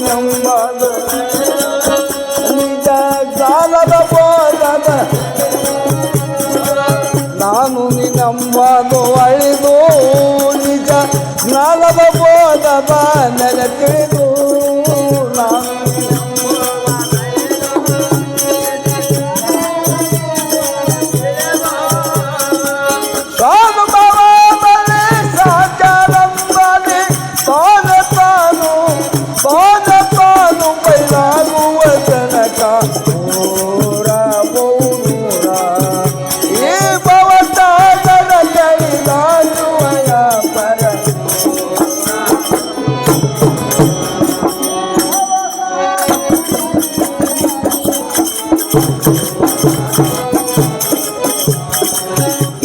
ನಂಬಲು ನಿಜ ಜ್ಞಾನದ ಬೋಧದ ನಾನು ನಿನ್ನಂಬಲು ಅಳಿದು ನಿಜ ಜ್ಞಾನದ ಬೋಧದ ನೆಲೆ ತಿಳಿದು ನಾನು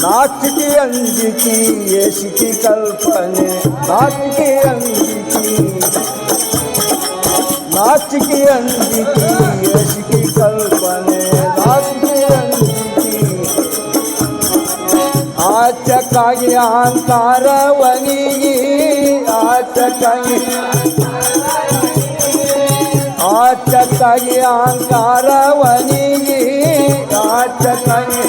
नाटकी अंजिकी येशिकी कल्पने नाटकी अंजिकी येशिकी कल्पने नाटकी अंजिकी आचकागी अंकारवनिगी आचकागी अंकारवनिगी आचकागी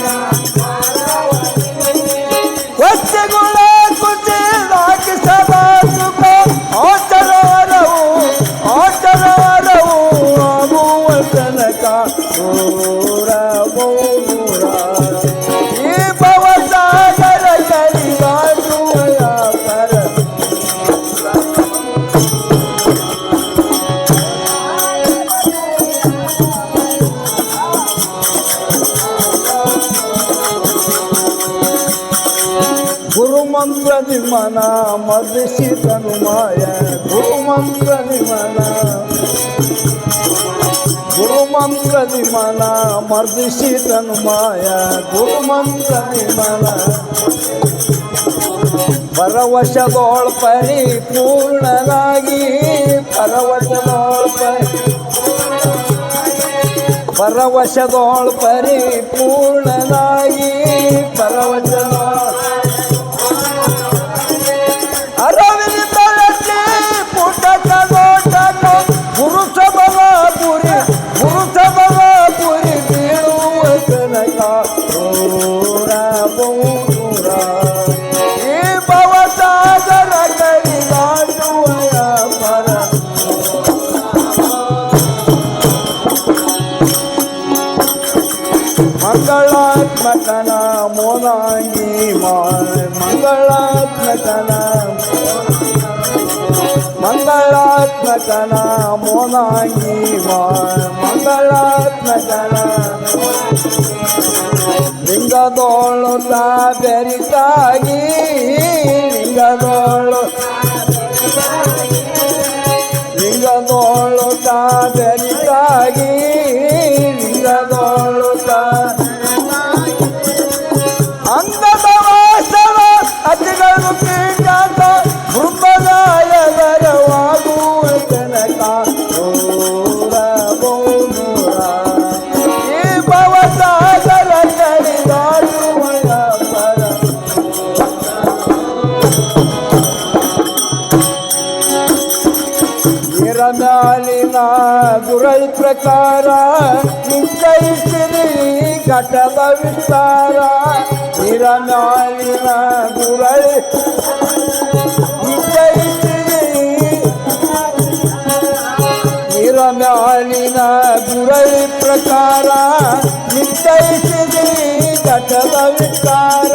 गुरुमंत्र निमना मर्दिशी तनुमाय गुरुमंत्र निमना मर्दिशी तनुमाय गुरुमंत्र निमना ಪರವಶದೋಳ ಪರಿಪೂರ್ಣನಾಗಿ ಪರವಶದೋಳ ಪರಿಪೂರ್ಣನಾಗಿ ಅರವಿಂದ ತಳಕ್ಕೆ ಪುಟಕ ನೋಟಕ ಪುರುಷ ಬಲಪುರಿ ಬೀಳುವ ತನಕ ದೂರ ಬಹುದೂರ ಈ ಭವಸಾಗರ ಕಡಿದಾಡುವ ಪರ ಮಂಗಳಾತ್ಮಕನ ಮೋನಾಂಗಿ ಮಂಗಳಾತ್ಮಕನ ಮೋನಾಂಗಿ ಮಂಗಳಾತ್ಮಕನ ಲಿಂಗದೋಳು ತಾ ಬೆರಿತಾಗಿ ಲಿಂಗದೋಳು ತಾ ಬೆರಿತಾಗಿ ಲಿಂಗದೋಳು ತಾ ಅಂಗದ ವಾಸವ ಅತಿಗಳು ಕೀಟಾಟ ಮೃಗದಾಯಗರವಾಗುವ ತನಕ ದೂರ ಬಹುದೂರ ಈ ಭವಸಾಗರ ಕಡಿದಾಡುವ ಪರ ಮ್ಯಾಲಿನ ಗುರೈ ಪ್ರಕಾರ ನಿಂತೈಸಿರಿ ಘಟದ ವಿಸ್ತಾರ ನೀರ ಮ್ಯಾಲಿನ ಗುರೈ ನಿಂತೈಸಿರಿ ನೀರ ಮ್ಯಾಲಿನ ಗುರೈ ಪ್ರಕಾರ ನಿಂತೈಸಿರಿ ಘಟದ ವಿಸ್ತಾರ